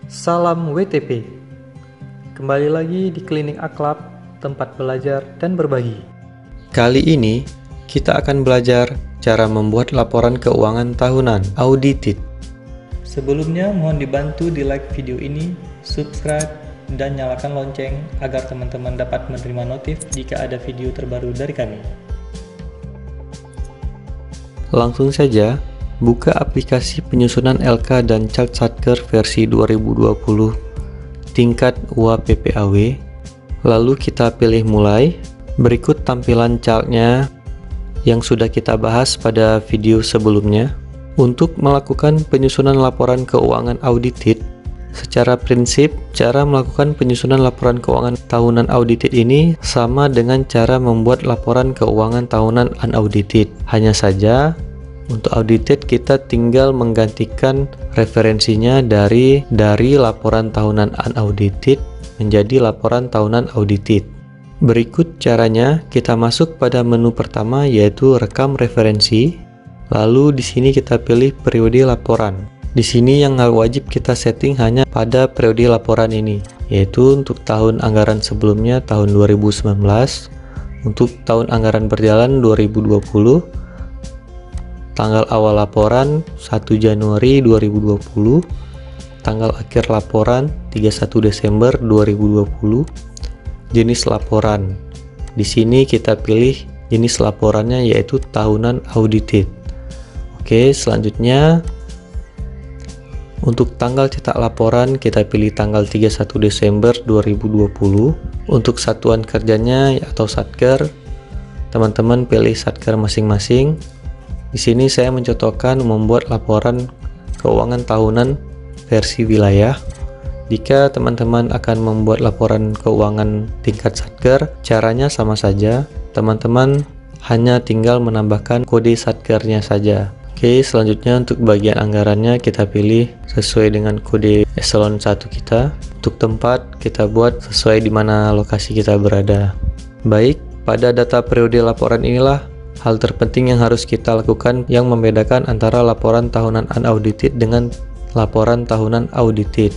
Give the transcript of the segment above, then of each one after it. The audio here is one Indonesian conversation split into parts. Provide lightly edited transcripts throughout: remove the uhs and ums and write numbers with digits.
Salam WTP. Kembali lagi di Klinik Akhlak, tempat belajar dan berbagi. Kali ini kita akan belajar cara membuat laporan keuangan tahunan, audited. Sebelumnya mohon dibantu di like video ini, subscribe, dan nyalakan lonceng agar teman-teman dapat menerima notif jika ada video terbaru dari kami. Langsung saja, buka aplikasi penyusunan LK dan Chart Satker versi 2020 tingkat UAPPAW. Lalu kita pilih mulai. Berikut tampilan chartnya yang sudah kita bahas pada video sebelumnya. Untuk melakukan penyusunan laporan keuangan audited, secara prinsip cara melakukan penyusunan laporan keuangan tahunan audited ini sama dengan cara membuat laporan keuangan tahunan unaudited. Hanya saja untuk audited kita tinggal menggantikan referensinya dari laporan tahunan unaudited menjadi laporan tahunan audited. Berikut caranya, kita masuk pada menu pertama yaitu rekam referensi. Lalu di sini kita pilih periode laporan. Di sini yang wajib kita setting hanya pada periode laporan ini, yaitu untuk tahun anggaran sebelumnya tahun 2019, untuk tahun anggaran berjalan 2020, tanggal awal laporan 1 Januari 2020, tanggal akhir laporan 31 Desember 2020, jenis laporan. Di sini kita pilih jenis laporannya yaitu tahunan audited. Oke, selanjutnya untuk tanggal cetak laporan kita pilih tanggal 31 Desember 2020. Untuk satuan kerjanya atau satker, teman-teman pilih satker masing-masing. Di sini saya mencontohkan membuat laporan keuangan tahunan versi wilayah. Jika teman-teman akan membuat laporan keuangan tingkat satker, caranya sama saja. Teman-teman hanya tinggal menambahkan kode satkernya saja. Oke, selanjutnya untuk bagian anggarannya kita pilih sesuai dengan kode eselon 1 kita. Untuk tempat kita buat sesuai di mana lokasi kita berada. Baik, pada data periode laporan inilah hal terpenting yang harus kita lakukan yang membedakan antara laporan tahunan unaudited dengan laporan tahunan audited.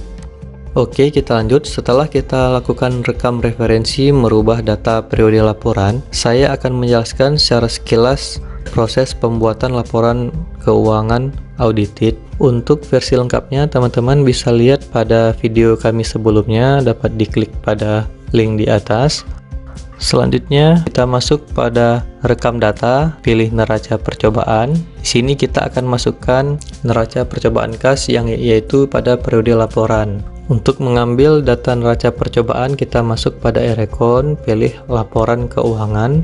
Oke, kita lanjut. Setelah kita lakukan rekam referensi merubah data periode laporan, saya akan menjelaskan secara sekilas proses pembuatan laporan keuangan audited. Untuk versi lengkapnya teman-teman bisa lihat pada video kami sebelumnya, dapat diklik pada link di atas. Selanjutnya kita masuk pada rekam data, pilih neraca percobaan. Di sini kita akan masukkan neraca percobaan kas yang yaitu pada periode laporan. Untuk mengambil data neraca percobaan kita masuk pada e-recon, pilih laporan keuangan.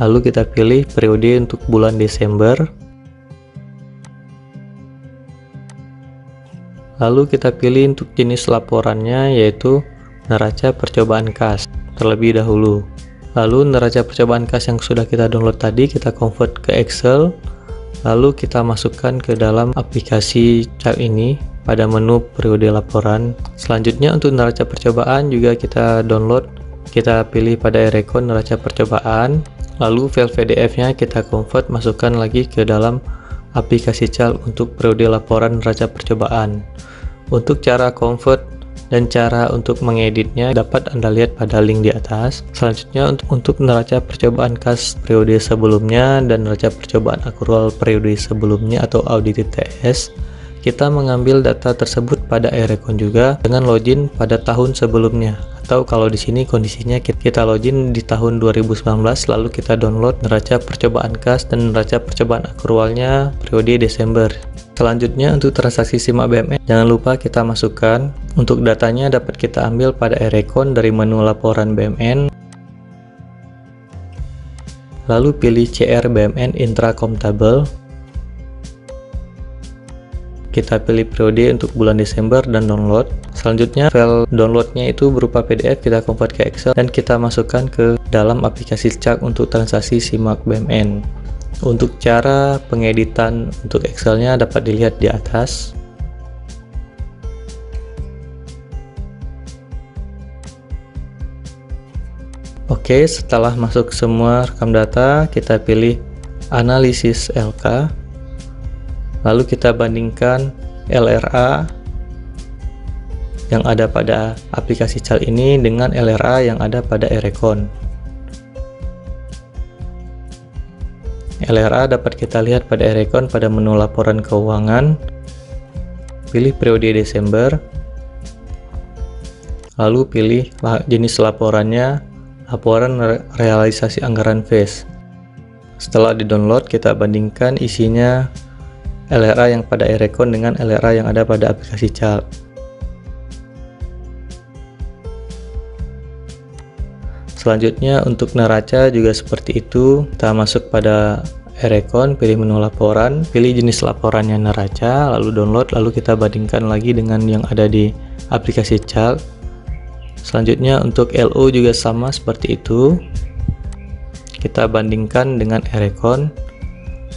Lalu kita pilih periode untuk bulan Desember. Lalu kita pilih untuk jenis laporannya yaitu neraca percobaan kas terlebih dahulu. Lalu neraca percobaan kas yang sudah kita download tadi kita convert ke Excel. Lalu kita masukkan ke dalam aplikasi chart ini pada menu periode laporan. Selanjutnya untuk neraca percobaan juga kita download. Kita pilih pada e-recon neraca percobaan. Lalu file PDF-nya kita convert, masukkan lagi ke dalam aplikasi chart untuk periode laporan neraca percobaan. Untuk cara convert dan cara untuk mengeditnya dapat Anda lihat pada link di atas. Selanjutnya untuk neraca percobaan kas periode sebelumnya dan neraca percobaan akrual periode sebelumnya atau audited TS, kita mengambil data tersebut pada e-recon juga dengan login pada tahun sebelumnya. Atau kalau di sini kondisinya kita login di tahun 2019 lalu kita download neraca percobaan kas dan neraca percobaan akrualnya periode Desember. Selanjutnya untuk transaksi simak BMN jangan lupa kita masukkan. Untuk datanya dapat kita ambil pada e-recon dari menu laporan BMN. Lalu pilih CR BMN intracomptable. Kita pilih periode untuk bulan Desember dan download. Selanjutnya file downloadnya itu berupa PDF, kita convert ke Excel dan kita masukkan ke dalam aplikasi chart untuk transaksi simak BMN. Untuk cara pengeditan untuk Excelnya dapat dilihat di atas. Oke, setelah masuk semua rekam data, kita pilih analisis LK. Lalu kita bandingkan LRA yang ada pada aplikasi CAL ini dengan LRA yang ada pada Erecon. LRA dapat kita lihat pada Erecon pada menu laporan keuangan. Pilih periode Desember, lalu pilih jenis laporannya, laporan realisasi anggaran phase. Setelah di-download, kita bandingkan isinya LRA yang pada Erecon dengan LRA yang ada pada aplikasi CAL. Selanjutnya untuk neraca juga seperti itu. Kita masuk pada Erecon, pilih menu laporan, pilih jenis laporannya neraca, lalu download, lalu kita bandingkan lagi dengan yang ada di aplikasi CAL. Selanjutnya untuk LO juga sama seperti itu. Kita bandingkan dengan Erecon,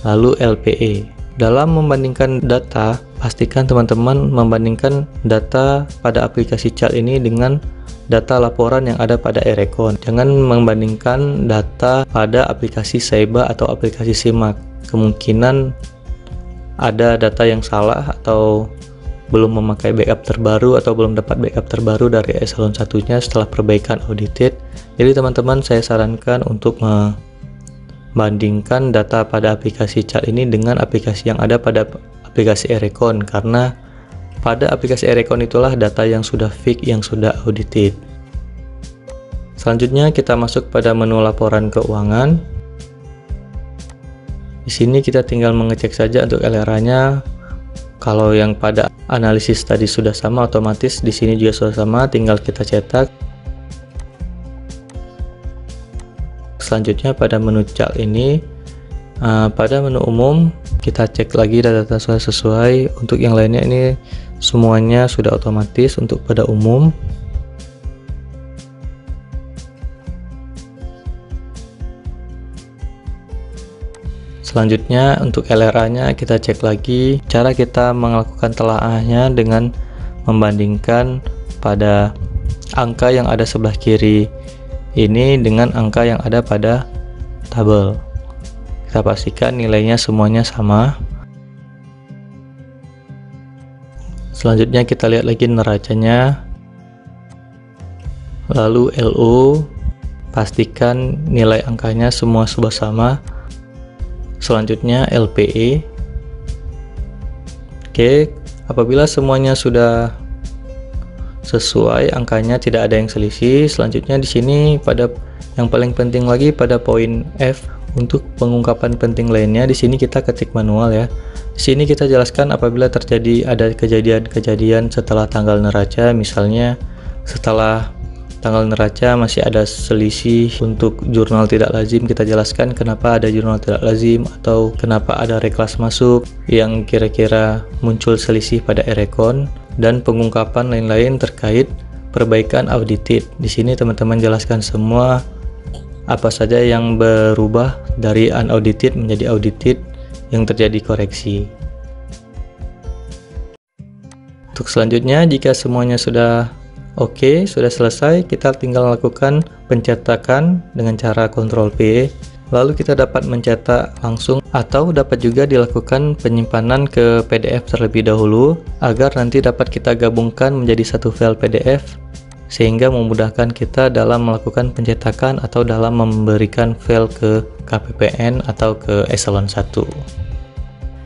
lalu LPE. Dalam membandingkan data, pastikan teman-teman membandingkan data pada aplikasi CAL ini dengan data laporan yang ada pada Erecon. Jangan membandingkan data pada aplikasi Saiba atau aplikasi Simak. Kemungkinan ada data yang salah atau belum memakai backup terbaru atau belum dapat backup terbaru dari eselon 1-nya setelah perbaikan audited. Jadi teman-teman, saya sarankan untuk membandingkan data pada aplikasi CAL ini dengan aplikasi yang ada pada aplikasi Erecon, karena pada aplikasi Erecon itulah data yang sudah fix, yang sudah audited. Selanjutnya kita masuk pada menu laporan keuangan. Di sini kita tinggal mengecek saja untuk LRA-nya. Kalau yang pada analisis tadi sudah sama, otomatis di sini juga sudah sama, tinggal kita cetak. Selanjutnya pada menu CAL ini, pada menu umum kita cek lagi data sudah sesuai. Untuk yang lainnya ini semuanya sudah otomatis untuk pada umum. Selanjutnya untuk LRA-nya kita cek lagi. Cara kita melakukan telaahnya dengan membandingkan pada angka yang ada sebelah kiri ini dengan angka yang ada pada tabel. Kita pastikan nilainya semuanya sama. Selanjutnya kita lihat lagi neracanya, lalu LO, pastikan nilai angkanya semua sudah sama. Selanjutnya LPE. Oke, apabila semuanya sudah sesuai angkanya, tidak ada yang selisih, selanjutnya di sini pada yang paling penting lagi pada poin F, untuk pengungkapan penting lainnya di sini kita ketik manual ya. Di sini kita jelaskan apabila terjadi ada kejadian-kejadian setelah tanggal neraca, misalnya setelah tanggal neraca masih ada selisih untuk jurnal tidak lazim, kita jelaskan kenapa ada jurnal tidak lazim atau kenapa ada reklas masuk yang kira-kira muncul selisih pada Erecon, dan pengungkapan lain-lain terkait perbaikan audited. Di sini teman-teman jelaskan semua apa saja yang berubah dari unaudited menjadi audited yang terjadi koreksi. Untuk selanjutnya, jika semuanya sudah oke, sudah selesai, kita tinggal lakukan pencetakan dengan cara Ctrl P. Lalu kita dapat mencetak langsung atau dapat juga dilakukan penyimpanan ke PDF terlebih dahulu agar nanti dapat kita gabungkan menjadi satu file PDF, sehingga memudahkan kita dalam melakukan pencetakan atau dalam memberikan file ke KPPN atau ke eselon 1.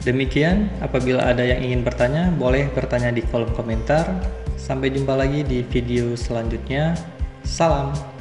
Demikian, apabila ada yang ingin bertanya, boleh bertanya di kolom komentar. Sampai jumpa lagi di video selanjutnya. Salam.